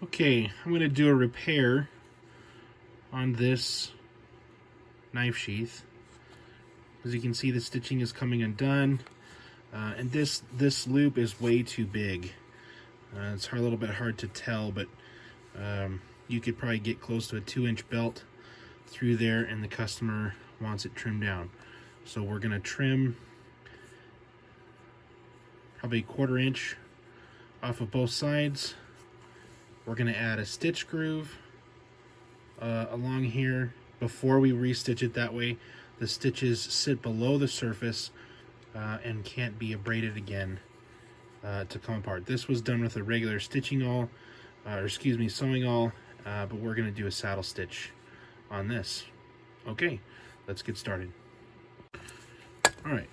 Okay, I'm going to do a repair on this knife sheath. As you can see, the stitching is coming undone, and this loop is way too big. It's a little bit hard to tell, but you could probably get close to a 2-inch belt through there, and the customer wants it trimmed down. So we're going to trim probably 1/4 inch off of both sides. We're going to add a stitch groove along here before we restitch it. That way the stitches sit below the surface and can't be abraded again to come apart. This was done with a regular stitching awl, sewing awl, but we're going to do a saddle stitch on this. Okay, let's get started. All right.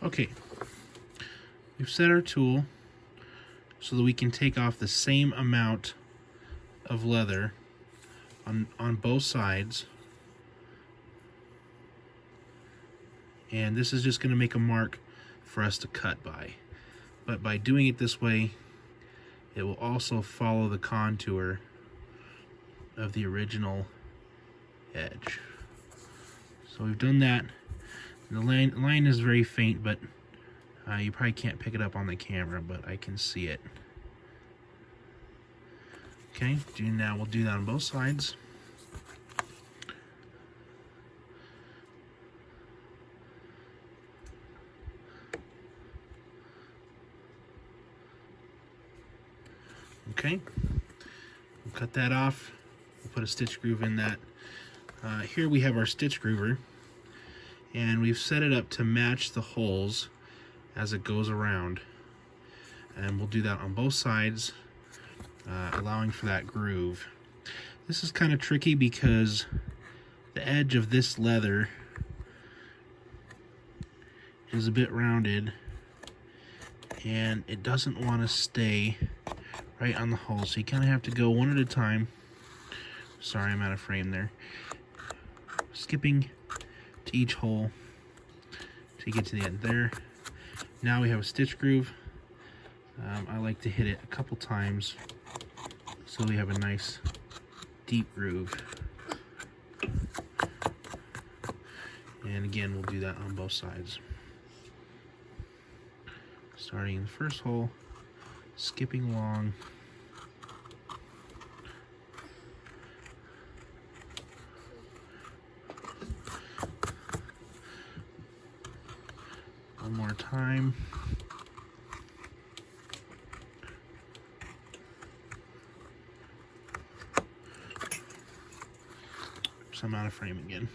Okay, we've set our tool so that we can take off the same amount of leather on both sides. And this is just going to make a mark for us to cut by. But by doing it this way, it will also follow the contour of the original edge. So we've done that. The line is very faint, but you probably can't pick it up on the camera, but I can see it. Okay, now we'll do that on both sides. Okay, we'll cut that off. We'll put a stitch groove in that. Here we have our stitch groover, and we've set it up to match the holes as it goes around. And we'll do that on both sides, allowing for that groove. This is kind of tricky because the edge of this leather is a bit rounded, and it doesn't want to stay right on the hole, so you kind of have to go one at a time. Sorry, I'm out of frame there. Skipping to each hole to get to the end there. Now we have a stitch groove. I like to hit it a couple times so we have a nice deep groove. And again, we'll do that on both sides. Starting in the first hole, skipping along. One more time. Oops, I'm out of frame again.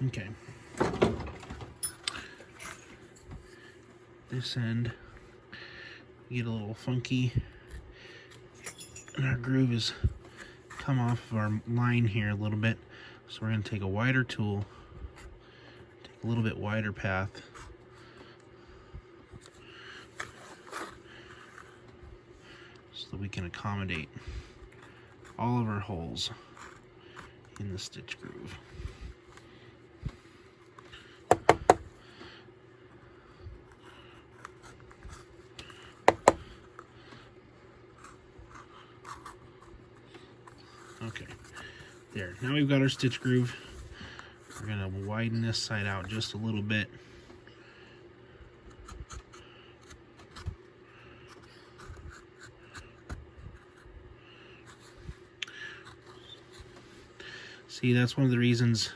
Okay. This end, get a little funky, and our groove is come off of our line here a little bit, so we're going to take a wider tool, take a little bit wider path, so that we can accommodate all of our holes in the stitch groove. Okay, there. Now we've got our stitch groove. We're gonna widen this side out just a little bit. See, that's one of the reasons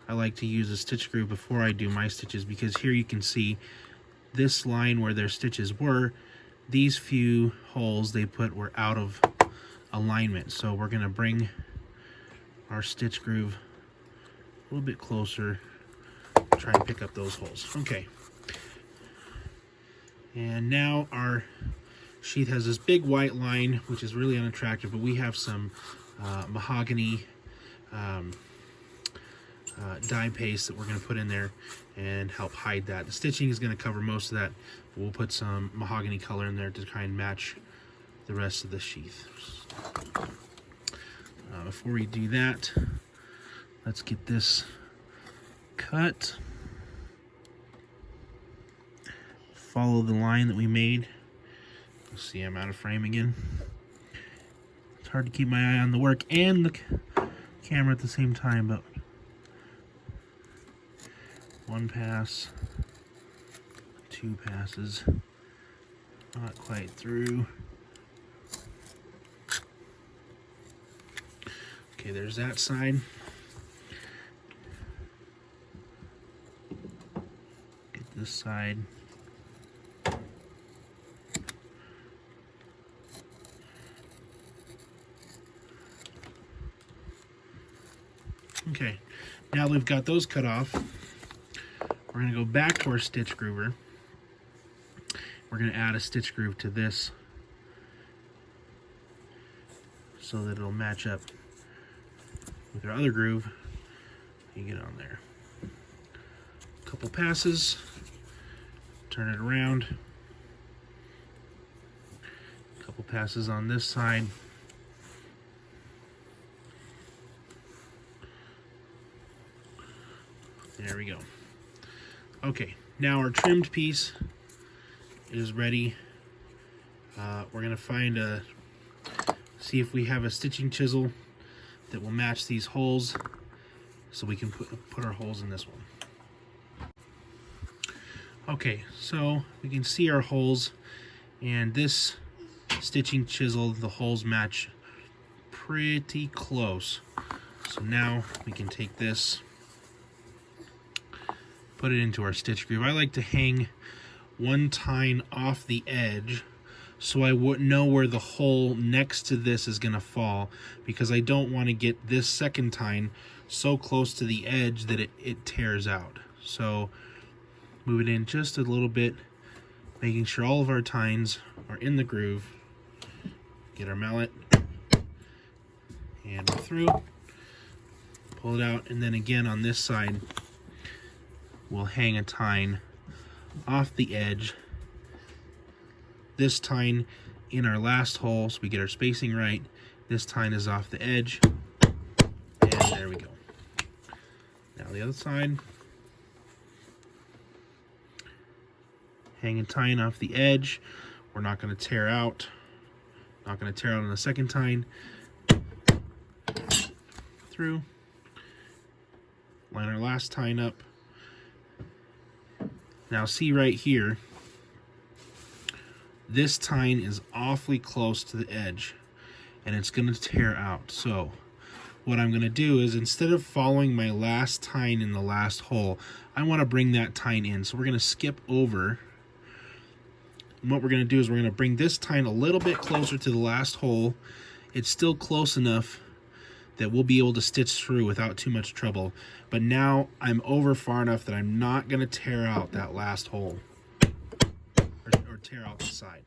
I like to use a stitch groove before I do my stitches, because here you can see this line where their stitches were, these few holes they put were out of alignment. So we're gonna bring our stitch groove a little bit closer, try and pick up those holes. Okay. And now our sheath has this big white line, which is really unattractive, but we have some mahogany dye paste that we're going to put in there and help hide that. The stitching is going to cover most of that, but we'll put some mahogany color in there to try and match the rest of the sheath. Before we do that, let's get this cut. Follow the line that we made. You'll see I'm out of frame again. It's hard to keep my eye on the work and the camera at the same time, but one pass, two passes, not quite through. Okay, there's that side. Get this side. Okay, now we've got those cut off, we're going to go back to our stitch groover. We're going to add a stitch groove to this so that it'll match up with our other groove. You get on there. A couple passes, turn it around. A couple passes on this side. There we go. Okay, now our trimmed piece is ready. We're gonna see if we have a stitching chisel that will match these holes, so we can put our holes in this one. Okay, so we can see our holes, and this stitching chisel, the holes match pretty close. So now we can take this, put it into our stitch groove. I like to hang one tine off the edge so I wouldn't know where the hole next to this is gonna fall, because I don't want to get this second tine so close to the edge that it tears out. So move it in just a little bit, making sure all of our tines are in the groove. Get our mallet, and we're through. Pull it out, and then again on this side, we'll hang a tine off the edge. This tine in our last hole, so we get our spacing right. This tine is off the edge, and there we go. Now the other side. Hang a tine off the edge. We're not going to tear out. Not going to tear out on the second tine. Through. Line our last tine up. Now see right here, this tine is awfully close to the edge and it's going to tear out. So what I'm going to do is, instead of following my last tine in the last hole, I want to bring that tine in. So we're going to skip over. And what we're going to do is we're going to bring this tine a little bit closer to the last hole. It's still close enough that we'll be able to stitch through without too much trouble. But now I'm over far enough that I'm not going to tear out that last hole or tear out the side.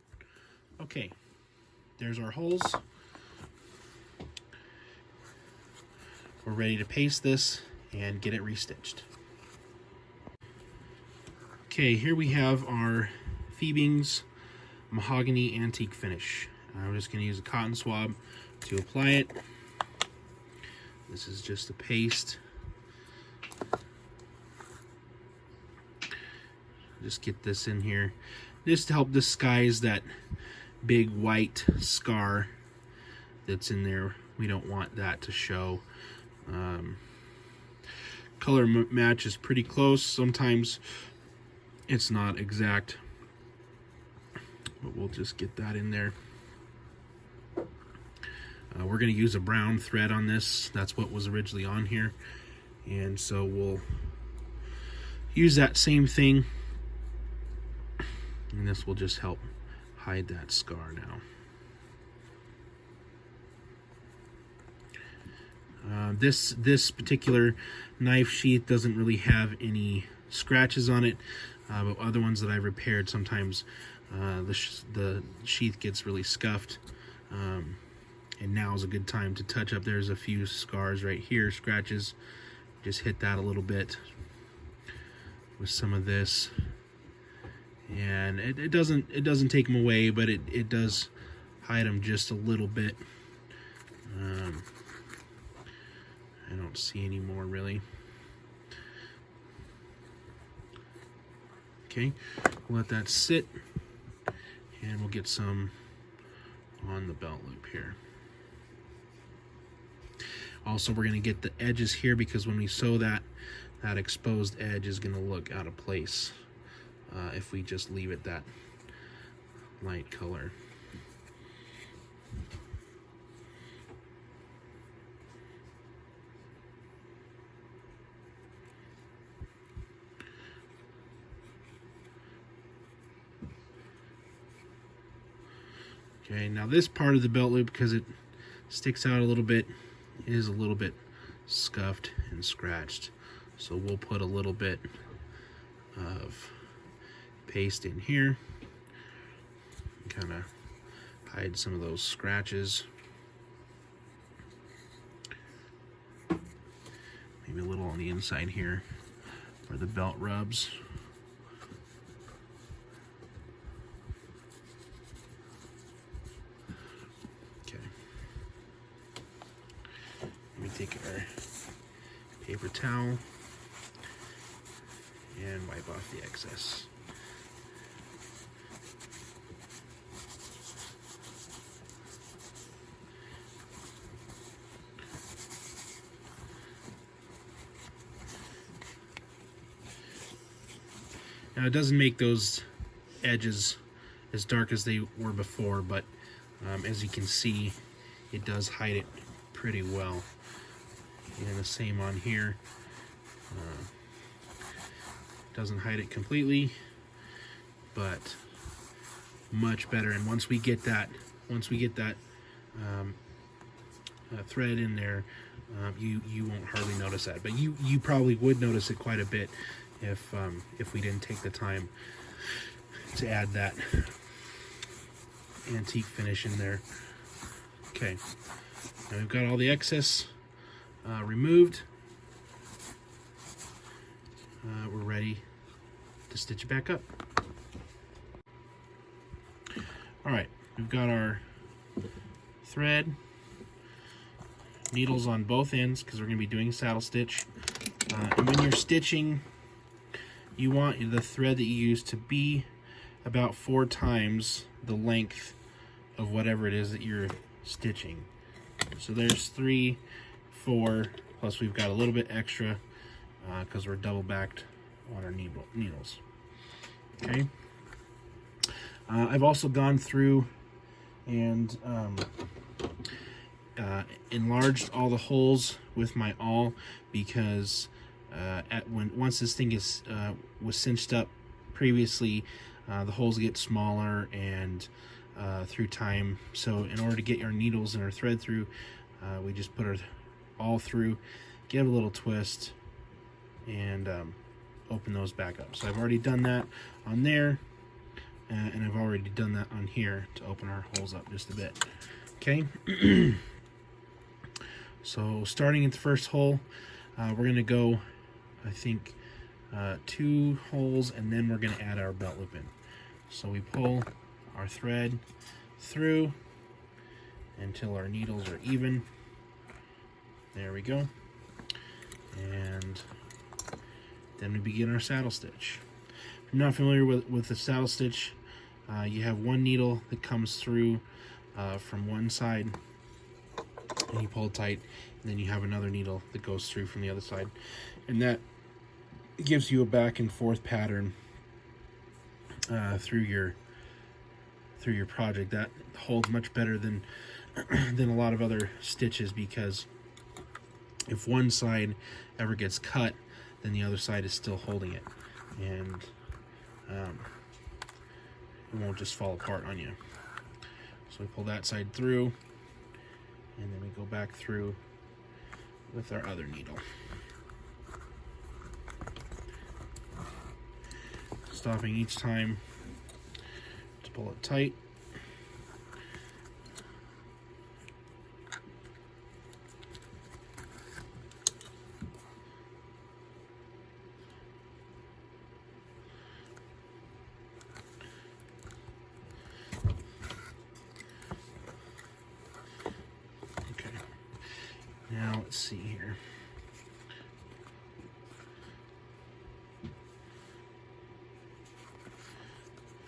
Okay, there's our holes. We're ready to paste this and get it restitched. Okay, here we have our Phoebing's mahogany antique finish. I'm just going to use a cotton swab to apply it. This is just a paste. Just get this in here just to help disguise that big white scar that's in there. We don't want that to show. Color match is pretty close. Sometimes it's not exact, but we'll just get that in there. We're going to use a brown thread on this. That's what was originally on here. And so we'll use that same thing. And this will just help hide that scar now. This particular knife sheath doesn't really have any scratches on it, but other ones that I repaired, sometimes the sheath gets really scuffed. And now is a good time to touch up. There's a few scars right here, scratches. Just hit that a little bit with some of this, and it doesn't take them away, but it does hide them just a little bit. I don't see any more really. Okay, we'll let that sit, and we'll get some on the belt loop here. Also, we're going to get the edges here, because when we sew that exposed edge is going to look out of place if we just leave it that light color. Okay, now this part of the belt loop, because it sticks out a little bit, is a little bit scuffed and scratched. So we'll put a little bit of paste in here, kind of hide some of those scratches. Maybe a little on the inside here where the belt rubs. Take our paper towel and wipe off the excess. Now it doesn't make those edges as dark as they were before, but as you can see, it does hide it pretty well. And the same on here. Doesn't hide it completely, but much better. And once we get that thread in there, you won't hardly notice that. But you probably would notice it quite a bit if we didn't take the time to add that antique finish in there. Okay, now we've got all the excess removed. We're ready to stitch it back up. Alright, we've got our thread, needles on both ends, because we're going to be doing saddle stitch. And when you're stitching, you want the thread that you use to be about 4 times the length of whatever it is that you're stitching. So there's 3, 4, plus we've got a little bit extra because we're double backed on our needles. Okay. I've also gone through and enlarged all the holes with my awl, because once this thing was cinched up previously, the holes get smaller and through time. So in order to get our needles and our thread through, we just put our all through, give a little twist, and open those back up. So I've already done that on there, and I've already done that on here to open our holes up just a bit. Okay. So starting at the first hole, we're going to go, I think, 2 holes, and then we're going to add our belt loop in. So we pull our thread through until our needles are even. There we go. And then we begin our saddle stitch. If you're not familiar with the saddle stitch, you have one needle that comes through from one side and you pull it tight, and then you have another needle that goes through from the other side, and that gives you a back and forth pattern through your project. That holds much better than than a lot of other stitches, because if one side ever gets cut, then the other side is still holding it, and it won't just fall apart on you. So we pull that side through, and then we go back through with our other needle, stopping each time to pull it tight. Now let's see here.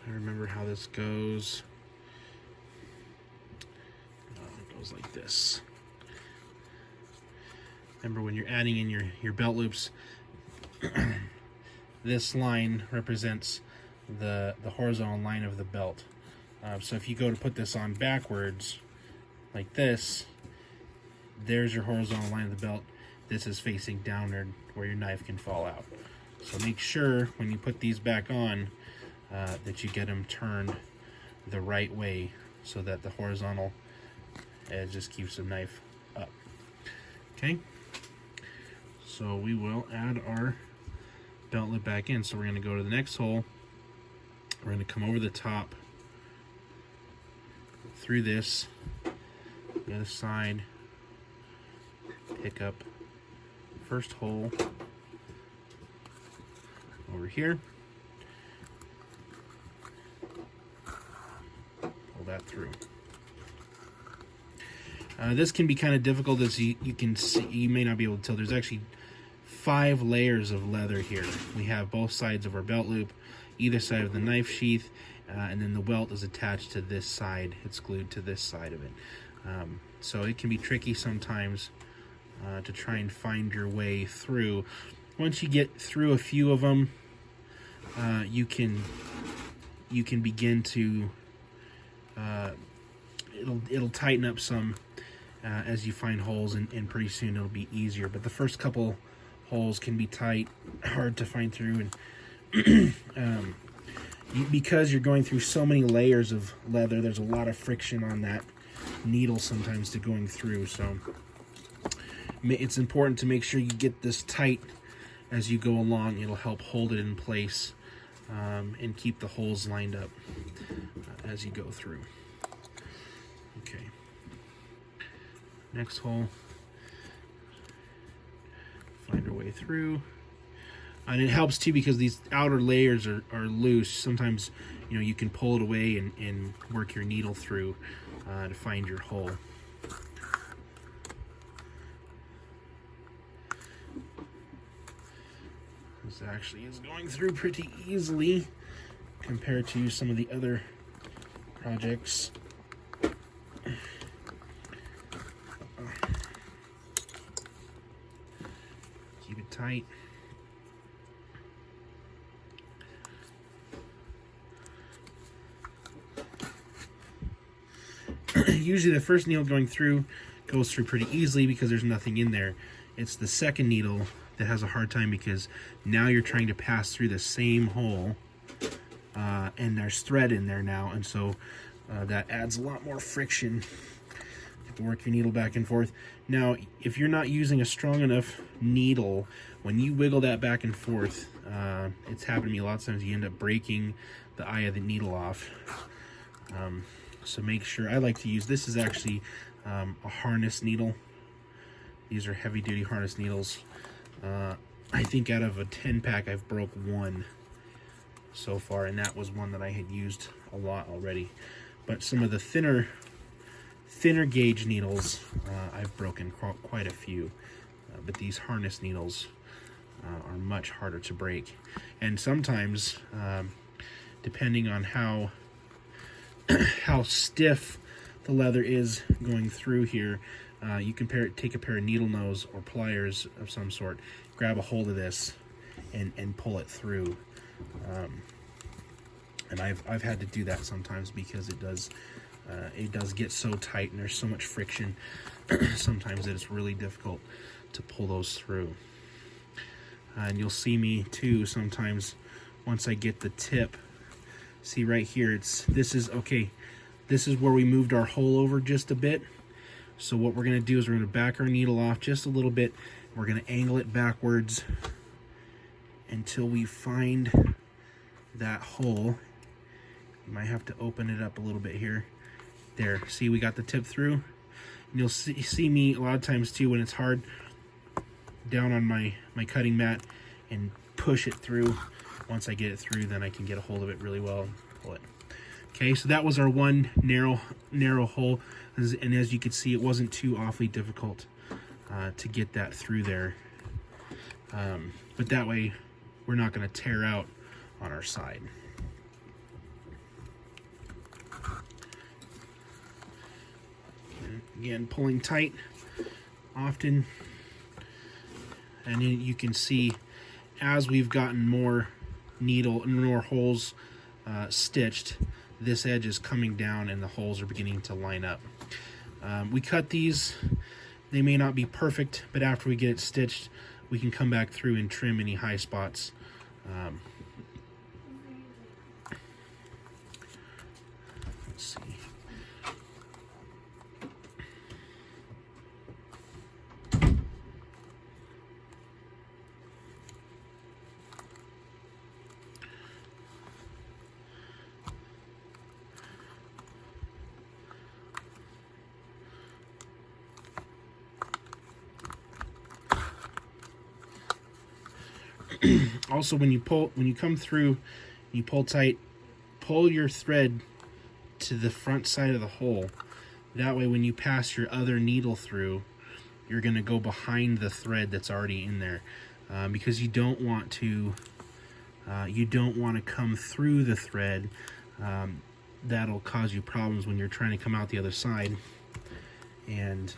I remember how this goes. It goes like this. Remember, when you're adding in your belt loops, this line represents the horizontal line of the belt. So if you go to put this on backwards, like this, there's your horizontal line of the belt. This is facing downward where your knife can fall out. So make sure when you put these back on that you get them turned the right way, so that the horizontal edge just keeps the knife up. Okay, so we will add our belt loop back in. So we're going to go to the next hole. We're going to come over the top through this, the other side, pick up first hole over here, pull that through. This can be kind of difficult, as you can see. You may not be able to tell. There's actually 5 layers of leather here. We have both sides of our belt loop, either side of the knife sheath, and then the welt is attached to this side. It's glued to this side of it. So it can be tricky sometimes to try and find your way through. Once you get through a few of them, you can begin to it'll tighten up some as you find holes, and pretty soon it'll be easier. But the first couple holes can be tight, hard to find through, and because you're going through so many layers of leather, there's a lot of friction on that needle sometimes to going through. So it's important to make sure you get this tight as you go along. It'll help hold it in place and keep the holes lined up as you go through. Okay, next hole, find our way through. And it helps too, because these outer layers are loose. Sometimes, you can pull it away and work your needle through to find your hole. This actually is going through pretty easily compared to some of the other projects. Keep it tight. Usually the first needle going through goes through pretty easily because there's nothing in there. It's the second needle that has a hard time, because now you're trying to pass through the same hole, and there's thread in there now, and so that adds a lot more friction. You have to work your needle back and forth. Now, if you're not using a strong enough needle, when you wiggle that back and forth, it's happened to me a lot of times, you end up breaking the eye of the needle off. So make sure. I like to use, this is actually a harness needle. These are heavy duty harness needles. I think out of a 10-pack I've broke one so far, and that was one that I had used a lot already. But some of the thinner gauge needles, I've broken quite a few. But these harness needles are much harder to break. And sometimes, depending on how stiff the leather is going through here, you can take a pair of needle nose or pliers of some sort, grab a hold of this, and pull it through. And I've had to do that sometimes because it does get so tight and there's so much friction sometimes that it's really difficult to pull those through. And you'll see me too sometimes once I get the tip. See right here, this is where we moved our hole over just a bit. So what we're going to do is we're going to back our needle off just a little bit. We're going to angle it backwards until we find that hole. You might have to open it up a little bit here. There, see, we got the tip through. And you'll see me a lot of times too when it's hard down on my cutting mat and push it through. Once I get it through, then I can get a hold of it really well and pull it. Okay, so that was our one narrow hole, and as you can see, it wasn't too awfully difficult to get that through there. But that way, we're not going to tear out on our side. And again, pulling tight often, and then you can see as we've gotten more needle and more holes stitched, this edge is coming down and the holes are beginning to line up. We cut these. They may not be perfect, but after we get it stitched, we can come back through and trim any high spots. Let's see. Also, when you come through, you pull tight, pull your thread to the front side of the hole. That way, when you pass your other needle through, you're going to go behind the thread that's already in there, because you don't want to come through the thread. That'll cause you problems when you're trying to come out the other side, and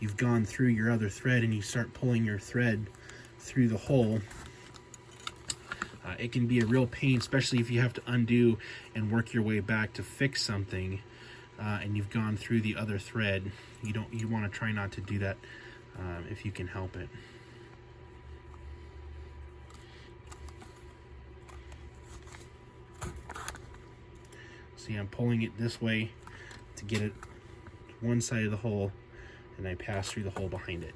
you've gone through your other thread and you start pulling your thread through the hole. It can be a real pain, especially if you have to undo and work your way back to fix something, and you've gone through the other thread. You want to try not to do that if you can help it. See, I'm pulling it this way to get it to one side of the hole, and I pass through the hole behind it.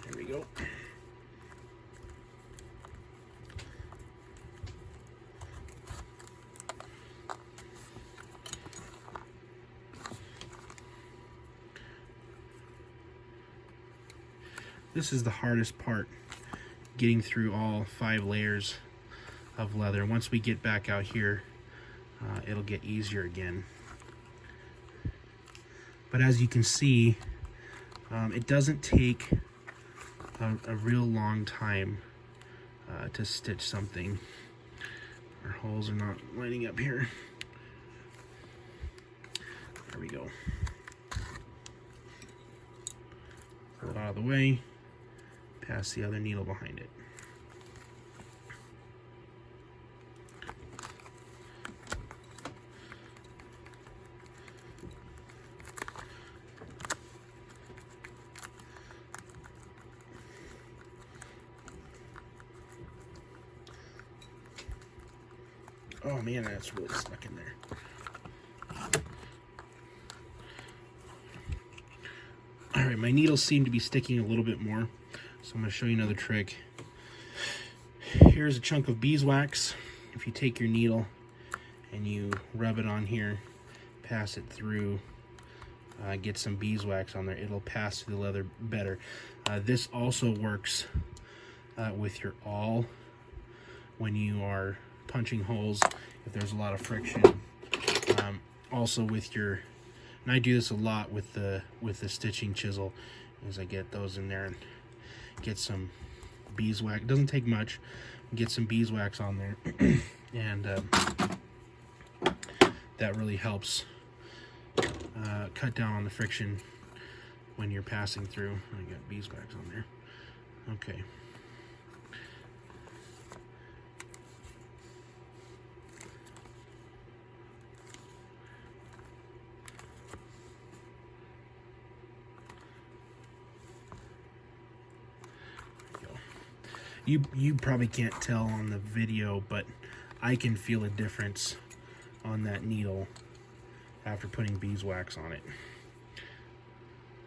There we go. This is the hardest part, getting through all 5 layers of leather. Once we get back out here, it'll get easier again. But as you can see, it doesn't take a real long time to stitch something. Our holes are not lining up here. There we go. Pull it out of the way. Pass the other needle behind it. Oh man, that's really stuck in there. Alright, my needles seem to be sticking a little bit more, so I'm going to show you another trick. Here's a chunk of beeswax. If you take your needle and you rub it on here, pass it through, get some beeswax on there, it'll pass through the leather better. This also works with your awl when you are punching holes, if there's a lot of friction. Also with your, and I do this a lot with the stitching chisel, as I get those in there, and get some beeswax. It doesn't take much. Get some beeswax on there, and that really helps cut down on the friction when you're passing through. I got beeswax on there. Okay. You probably can't tell on the video, but I can feel a difference on that needle after putting beeswax on it.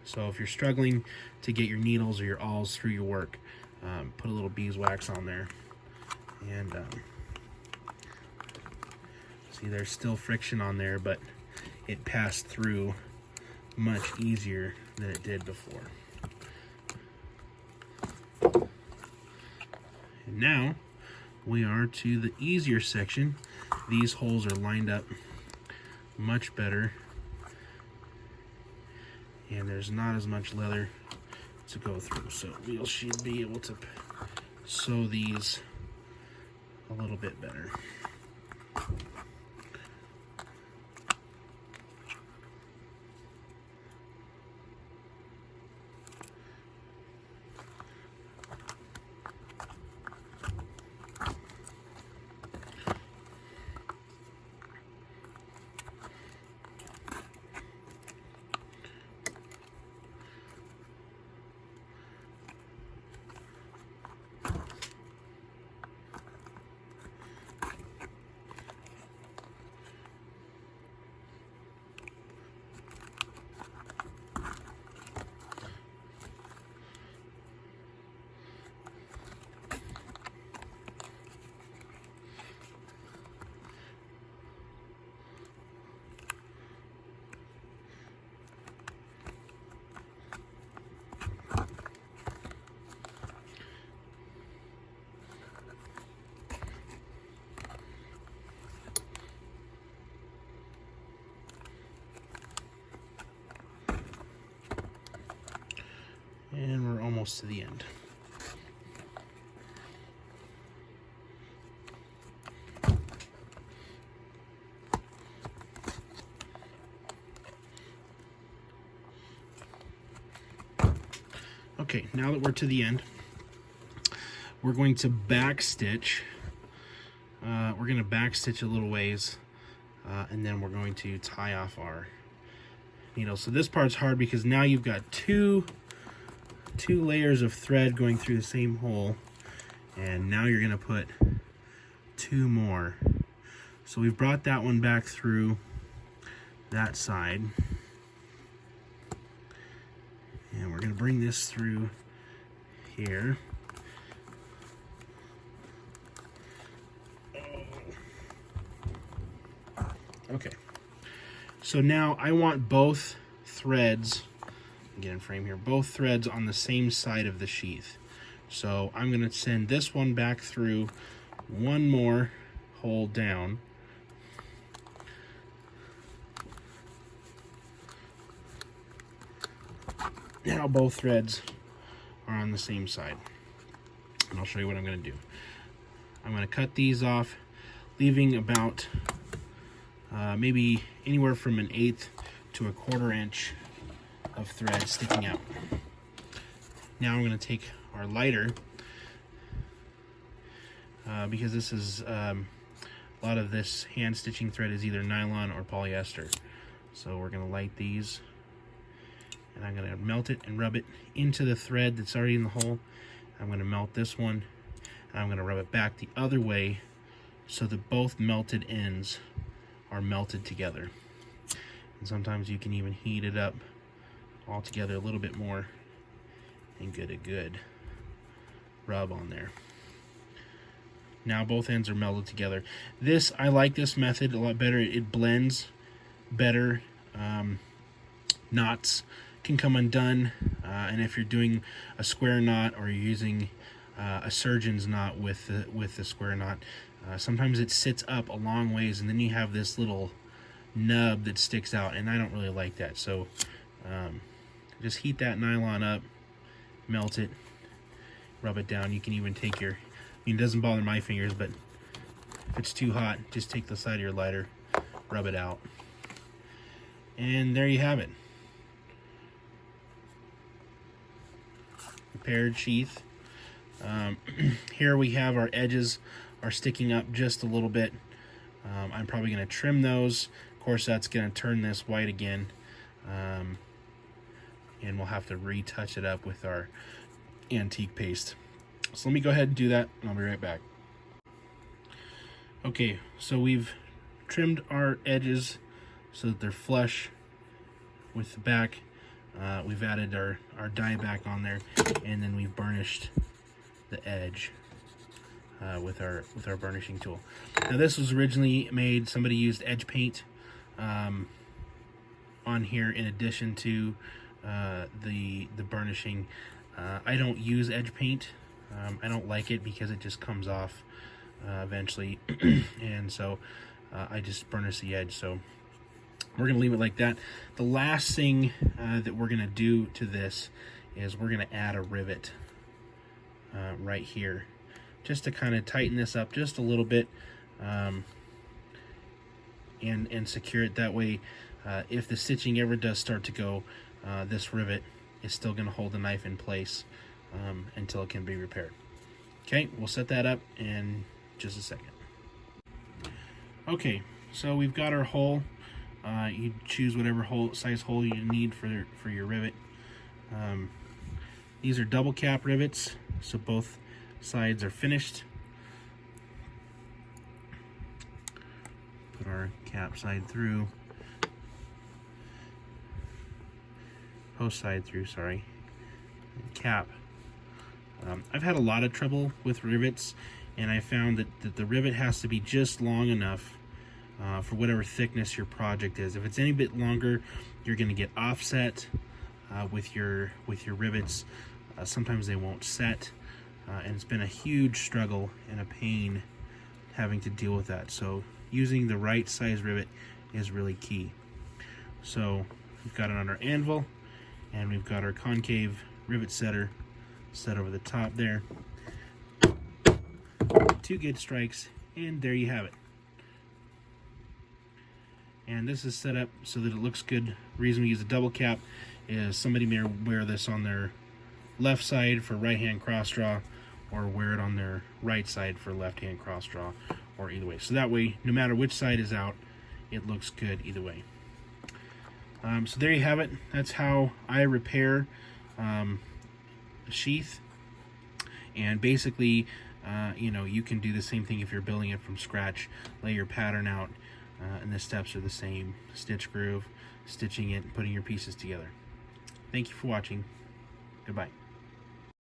So if you're struggling to get your needles or your awls through your work, put a little beeswax on there. And see, there's still friction on there, but it passed through much easier than it did before. And now we are to the easier section. These holes are lined up much better, and there's not as much leather to go through, so we should be able to sew these a little bit better. And we're almost to the end. Okay, now that we're to the end, we're going to back stitch. We're going to back stitch a little ways, and then we're going to tie off our needle. So this part's hard because now you've got two layers of thread going through the same hole, and now you're going to put two more. So we've brought that one back through that side, and we're going to bring this through here. Okay, so now I want both threads, get in frame here, both threads on the same side of the sheath. So I'm going to send this one back through one more hole down. Now both threads are on the same side. And I'll show you what I'm going to do. I'm going to cut these off, leaving about maybe anywhere from 1/8 to 1/4 inch of thread sticking out. Now I'm going to take our lighter, because this is a lot of this hand stitching thread is either nylon or polyester. So we're going to light these, and I'm going to melt it and rub it into the thread that's already in the hole. I'm going to melt this one, and I'm going to rub it back the other way so that both melted ends are melted together. And sometimes you can even heat it up all together a little bit more and get a good rub on there. Now both ends are melded together. I like this method a lot better. It blends better. Knots can come undone, and if you're doing a square knot or you're using a surgeon's knot with the square knot, sometimes it sits up a long ways, and then you have this little nub that sticks out, and I don't really like that. So just heat that nylon up, melt it, rub it down. You can even take your, I mean, it doesn't bother my fingers, but if it's too hot, just take the side of your lighter, rub it out. And there you have it. Repaired sheath. Here we have our edges are sticking up just a little bit. I'm probably going to trim those. Of course, that's going to turn this white again. And we'll have to retouch it up with our antique paste. So let me go ahead and do that, and I'll be right back. Okay, so we've trimmed our edges so that they're flush with the back. We've added our dye back on there, and then we've burnished the edge with our burnishing tool. Now this was originally made, somebody used edge paint on here in addition to the burnishing. I don't use edge paint. I don't like it because it just comes off eventually, and so I just burnish the edge. So we're gonna leave it like that. The last thing that we're gonna do to this is we're gonna add a rivet right here, just to kind of tighten this up just a little bit, and secure it. That way, if the stitching ever does start to go, this rivet is still going to hold the knife in place until it can be repaired. Okay, we'll set that up in just a second. Okay, so we've got our hole. You choose whatever size hole you need for your rivet. These are double cap rivets, so both sides are finished. Put our cap side through. Post side through, sorry. Cap. I've had a lot of trouble with rivets, and I found that the rivet has to be just long enough for whatever thickness your project is. If it's any bit longer, you're going to get offset with your rivets. Sometimes they won't set, and it's been a huge struggle and a pain having to deal with that. So using the right size rivet is really key. So we've got it on our anvil, and we've got our concave rivet setter set over the top there. 2 good strikes, and there you have it. And this is set up so that it looks good. The reason we use a double cap is somebody may wear this on their left side for right hand cross draw, or wear it on their right side for left hand cross draw, or either way. So that way, no matter which side is out, it looks good either way. So there you have it. That's how I repair a sheath. And basically, you know, you can do the same thing if you're building it from scratch. Lay your pattern out, and the steps are the same. Stitch groove, stitching it, putting your pieces together. Thank you for watching. Goodbye.